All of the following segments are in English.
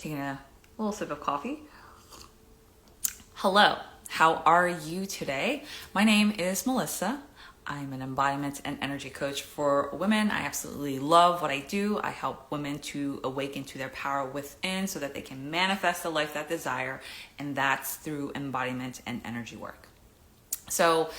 taking a little sip of coffee. Hello, how are you today? My name is Melissa. I'm an embodiment and energy coach for women. I absolutely love what I do. I help women to awaken to their power within so that they can manifest the life that they desire, and that's through embodiment and energy work. So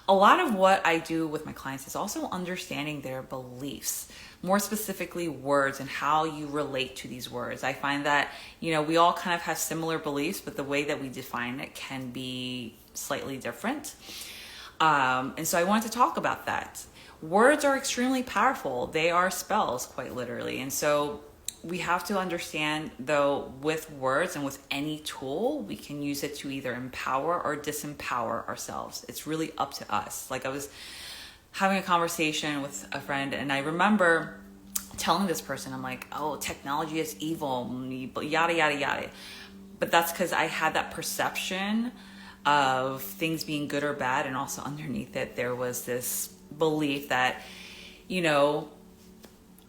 a lot of what I do with my clients is also understanding their beliefs, more specifically words and how you relate to these words. I find that, we all kind of have similar beliefs, but the way that we define it can be slightly different. And so I wanted to talk about that. Words are extremely powerful. They are spells, quite literally. And so we have to understand, though, with words and with any tool, we can use it to either empower or disempower ourselves. It's really up to us. Like, I was having a conversation with a friend, and I remember telling this person, I'm like, oh, technology is evil, yada, yada, yada. But that's because I had that perception of things being good or bad, and also underneath it, there was this belief that,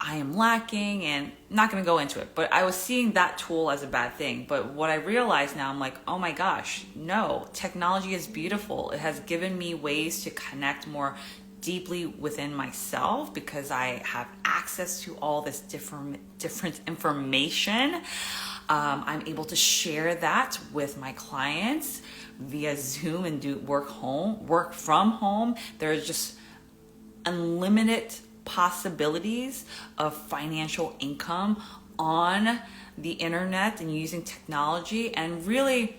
I am lacking, and I'm not going to go into it, but I was seeing that tool as a bad thing. But what I realize now, I'm like, oh my gosh, no, technology is beautiful. It has given me ways to connect more deeply within myself because I have access to all this different information. I'm able to share that with my clients via Zoom and do work from home. There's just unlimited possibilities of financial income on the internet and using technology, and really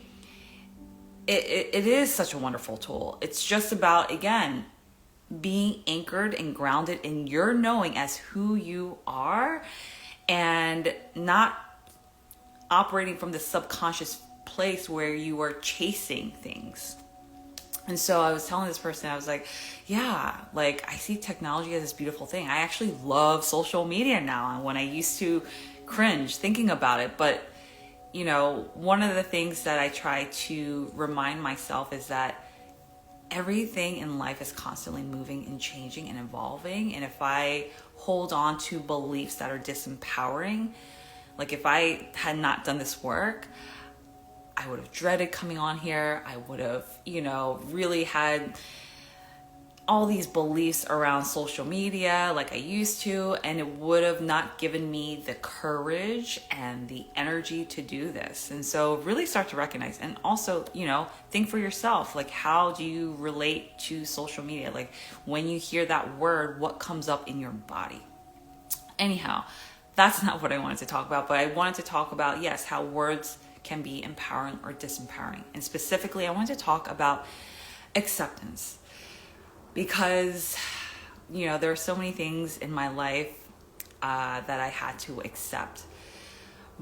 it is such a wonderful tool. It's just about, again, being anchored and grounded in your knowing as who you are, and not operating from the subconscious place where you are chasing things. And so I was telling this person, I was like, yeah, like, I see technology as this beautiful thing. I actually love social media now. And when I used to cringe thinking about it, but, one of the things that I try to remind myself is that everything in life is constantly moving and changing and evolving. And if I hold on to beliefs that are disempowering, like if I had not done this work, I would have dreaded coming on here. I would have, really had all these beliefs around social media like I used to, and it would have not given me the courage and the energy to do this. And so really start to recognize, and also, think for yourself, like, how do you relate to social media? Like, when you hear that word, what comes up in your body? Anyhow, that's not what I wanted to talk about, but I wanted to talk about, yes, how words can be empowering or disempowering. And specifically, I want to talk about acceptance, because, there are so many things in my life that I had to accept.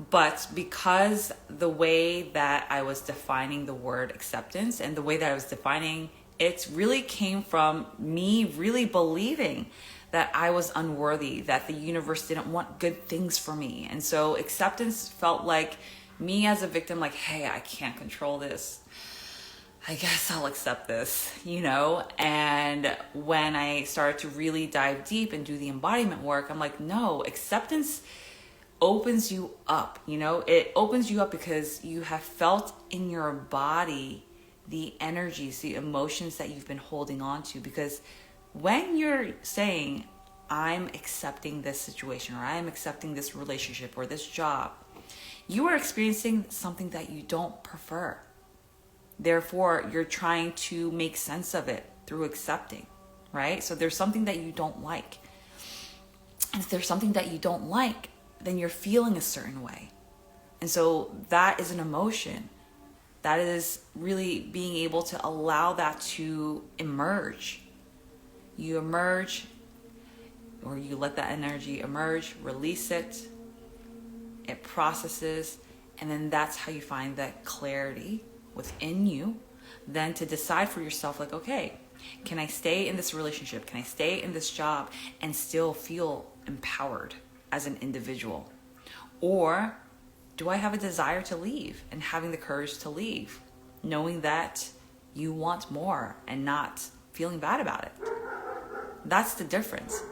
But because the way that I was defining the word acceptance and the way that I was defining it really came from me really believing that I was unworthy, that the universe didn't want good things for me. And so acceptance felt like me as a victim, like, hey, I can't control this. I guess I'll accept this, And when I started to really dive deep and do the embodiment work, I'm like, no, acceptance opens you up, It opens you up because you have felt in your body the energies, the emotions that you've been holding on to. Because when you're saying, I'm accepting this situation, or I'm accepting this relationship or this job, you are experiencing something that you don't prefer. Therefore, you're trying to make sense of it through accepting, right? So there's something that you don't like. And if there's something that you don't like, then you're feeling a certain way. And so that is an emotion. That is really being able to allow that to emerge. You emerge, or you let that energy emerge, release it. It processes, and then that's how you find that clarity within you, then to decide for yourself, like, okay, can I stay in this relationship? Can I stay in this job and still feel empowered as an individual? Or do I have a desire to leave, and having the courage to leave, knowing that you want more and not feeling bad about it? That's the difference.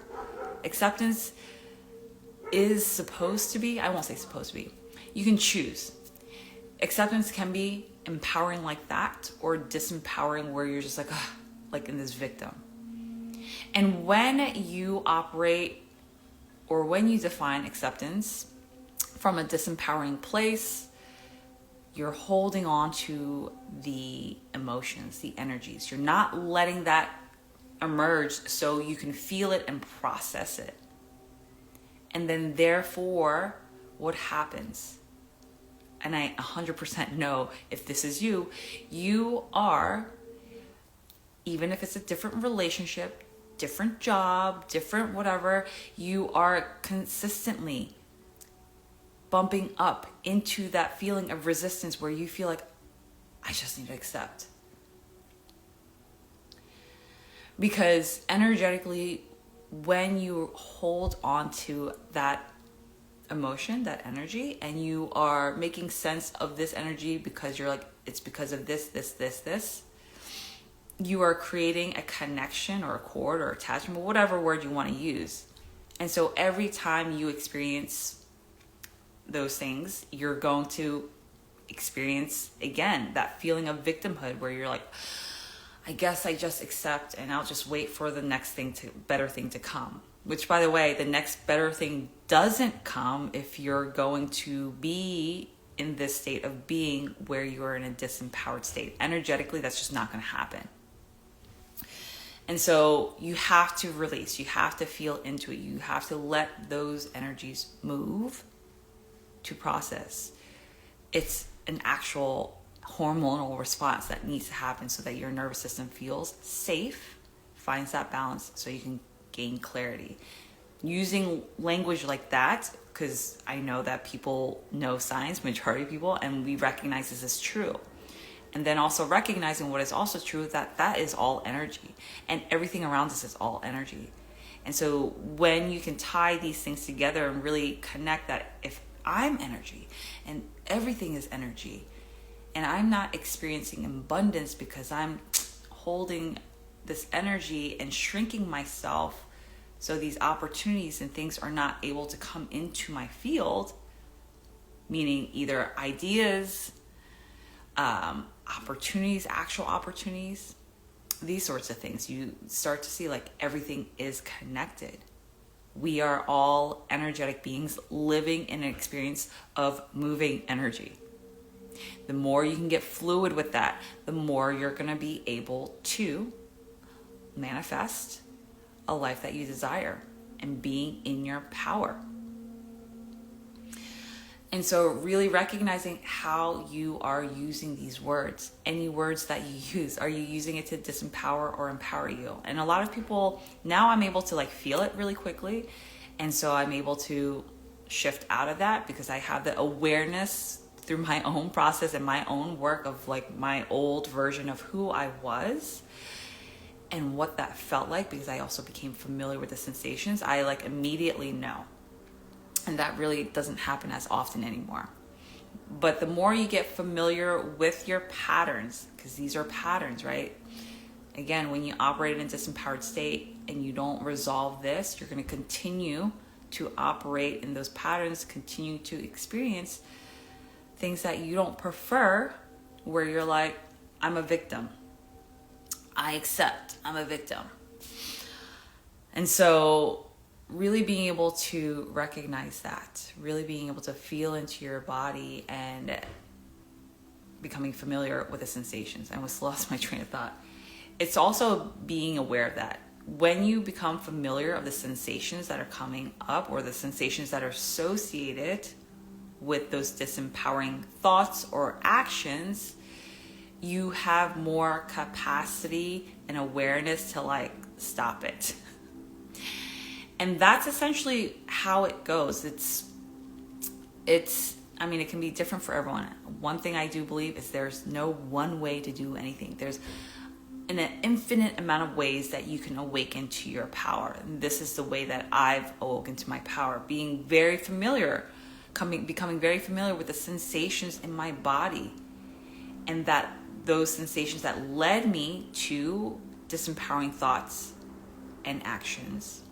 Acceptance is supposed to be, I won't say supposed to be, You can choose. Acceptance can be empowering like that, or disempowering where you're just like, ugh, like in this victim. And when you operate, or when you define acceptance from a disempowering place, you're holding on to the emotions, the energies. You're not letting that emerge so you can feel it and process it. And then therefore, what happens? And I 100% know if this is you, you are, even if it's a different relationship, different job, different whatever, you are consistently bumping up into that feeling of resistance where you feel like, I just need to accept. Because energetically, when you hold on to that emotion, that energy, and you are making sense of this energy because you're like, it's because of this, you are creating a connection or a cord or attachment, whatever word you want to use. And so every time you experience those things, you're going to experience again that feeling of victimhood where you're like, I guess I just accept and I'll just wait for the next better thing to come. Which, by the way, the next better thing doesn't come if you're going to be in this state of being where you're in a disempowered state. Energetically, that's just not going to happen. And so you have to release. You have to feel into it. You have to let those energies move to process. It's an actual hormonal response that needs to happen so that your nervous system feels safe, finds that balance so you can gain clarity. Using language like that, because I know that people know science, majority of people, and we recognize this as true. And then also recognizing what is also true, that is all energy. And everything around us is all energy. And so when you can tie these things together and really connect that if I'm energy and everything is energy, and I'm not experiencing abundance because I'm holding this energy and shrinking myself so these opportunities and things are not able to come into my field, meaning either ideas, opportunities, actual opportunities, these sorts of things. You start to see like everything is connected. We are all energetic beings living in an experience of moving energy. The more you can get fluid with that, the more you're going to be able to manifest a life that you desire and being in your power. And so really recognizing how you are using these words, any words that you use, are you using it to disempower or empower you? And a lot of people, now I'm able to like feel it really quickly. And so I'm able to shift out of that because I have the awareness through my own process and my own work of like my old version of who I was and what that felt like, because I also became familiar with the sensations. I like immediately know. And that really doesn't happen as often anymore. But the more you get familiar with your patterns, because these are patterns, right? Again, when you operate in a disempowered state and you don't resolve this, you're going to continue to operate in those patterns, continue to experience things that you don't prefer, where you're like, I'm a victim. I accept I'm a victim. And so really being able to recognize that, really being able to feel into your body and becoming familiar with the sensations. I almost lost my train of thought. It's also being aware of that. When you become familiar of the sensations that are coming up or the sensations that are associated with those disempowering thoughts or actions, you have more capacity and awareness to like stop it. And that's essentially how it goes. I mean, it can be different for everyone. One thing I do believe is there's no one way to do anything. There's an infinite amount of ways that you can awaken to your power. And this is the way that I've awoken to my power, being very familiar, becoming very familiar with the sensations in my body, and that those sensations that led me to disempowering thoughts and actions.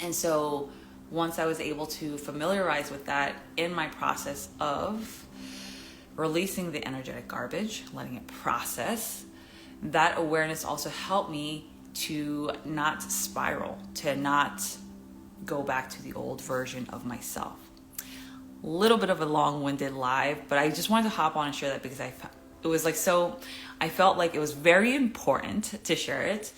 And so once I was able to familiarize with that in my process of releasing the energetic garbage, letting it process, that awareness also helped me to not spiral, to not go back to the old version of myself. A little bit of a long-winded live, but I just wanted to hop on and share that because it was like so, I felt like it was very important to share it.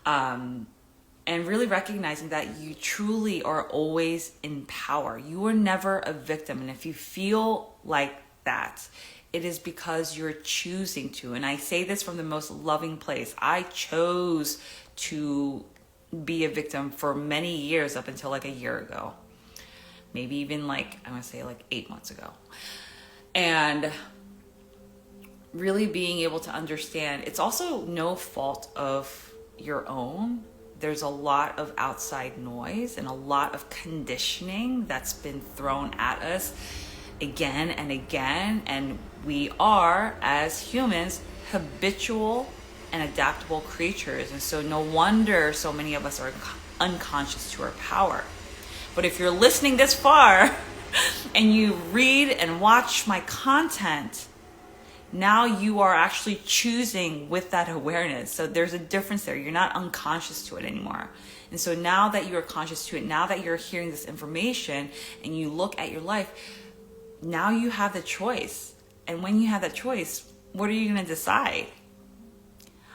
And really recognizing that you truly are always in power. You are never a victim. And if you feel like that, it is because you're choosing to. And I say this from the most loving place. I chose to be a victim for many years up until like a year ago. Maybe even like, I'm going to say like 8 months ago. And really being able to understand, it's also no fault of your own. There's a lot of outside noise and a lot of conditioning that's been thrown at us again and again. And we are, as humans, habitual and adaptable creatures. And so no wonder so many of us are unconscious to our power. But if you're listening this far and you read and watch my content, now you are actually choosing with that awareness. So there's a difference there. You're not unconscious to it anymore. And so now that you're conscious to it, now that you're hearing this information and you look at your life, now you have the choice. And when you have that choice, what are you going to decide?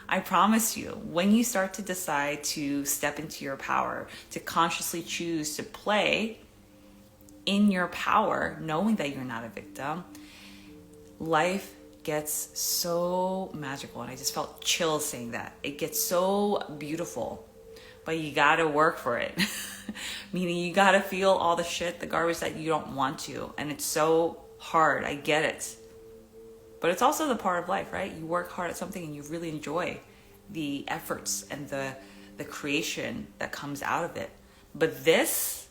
I promise you, when you start to decide to step into your power, to consciously choose to play in your power, knowing that you're not a victim, life gets so magical. And I just felt chills saying that. It gets so beautiful, but you gotta work for it. Meaning you gotta feel all the shit, the garbage that you don't want to. And it's so hard, I get it. But it's also the part of life, right? You work hard at something and you really enjoy the efforts and the creation that comes out of it. But this,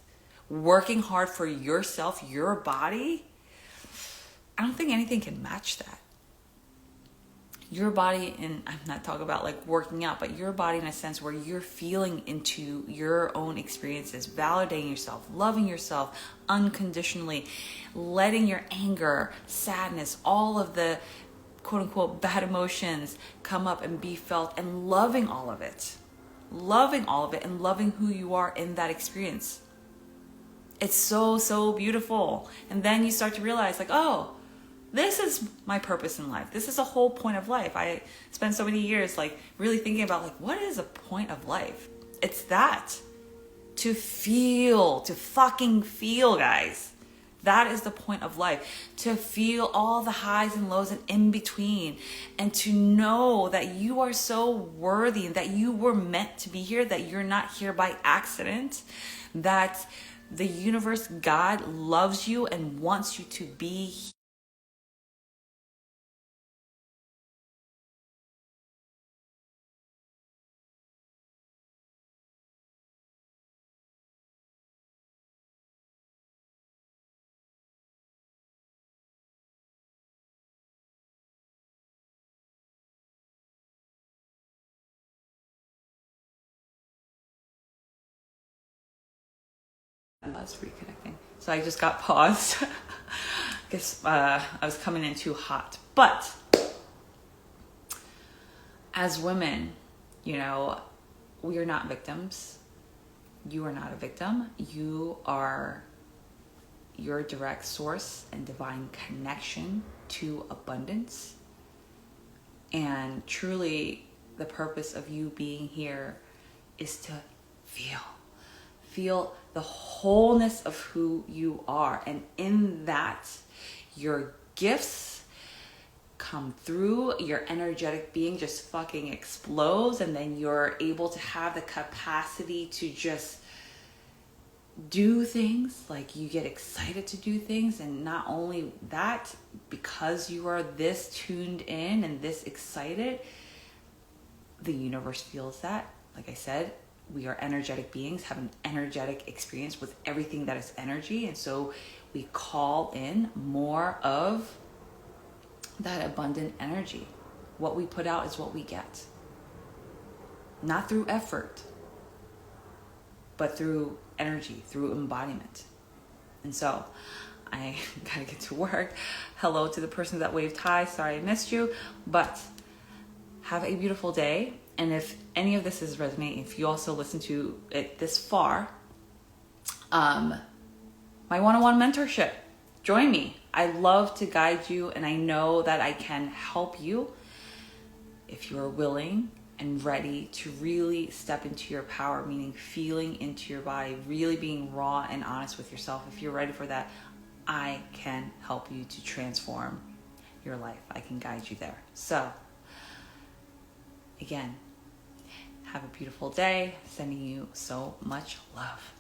working hard for yourself, your body, I don't think anything can match that. Your body, and I'm not talking about like working out, but your body in a sense where you're feeling into your own experiences, validating yourself, loving yourself unconditionally, letting your anger, sadness, all of the quote unquote bad emotions come up and be felt, and loving all of it and loving who you are in that experience. It's so, so beautiful. And then you start to realize like, oh, this is my purpose in life. This is the whole point of life. I spent so many years like really thinking about like, what is a point of life? It's that. To feel, to fucking feel, guys. That is the point of life. To feel all the highs and lows and in between. And to know that you are so worthy and that you were meant to be here, that you're not here by accident, that the universe, God, loves you and wants you to be here. Us reconnecting. So I just got paused. I guess I was coming in too hot. But as women, you know, we are not victims. You are not a victim. You are your direct source and divine connection to abundance. And truly, the purpose of you being here is to feel the wholeness of who you are. And in that, your gifts come through, your energetic being just fucking explodes, and then you're able to have the capacity to just do things, like you get excited to do things. And not only that, because you are this tuned in and this excited, the universe feels that. Like I said, we are energetic beings, have an energetic experience with everything that is energy. And so we call in more of that abundant energy. What we put out is what we get. Not through effort, but through energy, through embodiment. And so I gotta get to work. Hello to the person that waved hi. Sorry I missed you, but have a beautiful day. And if any of this is resonating, if you also listen to it this far, my one-on-one mentorship, join me. I love to guide you, and I know that I can help you if you are willing and ready to really step into your power, meaning feeling into your body, really being raw and honest with yourself. If you're ready for that, I can help you to transform your life. I can guide you there. So, again, have a beautiful day. Sending you so much love.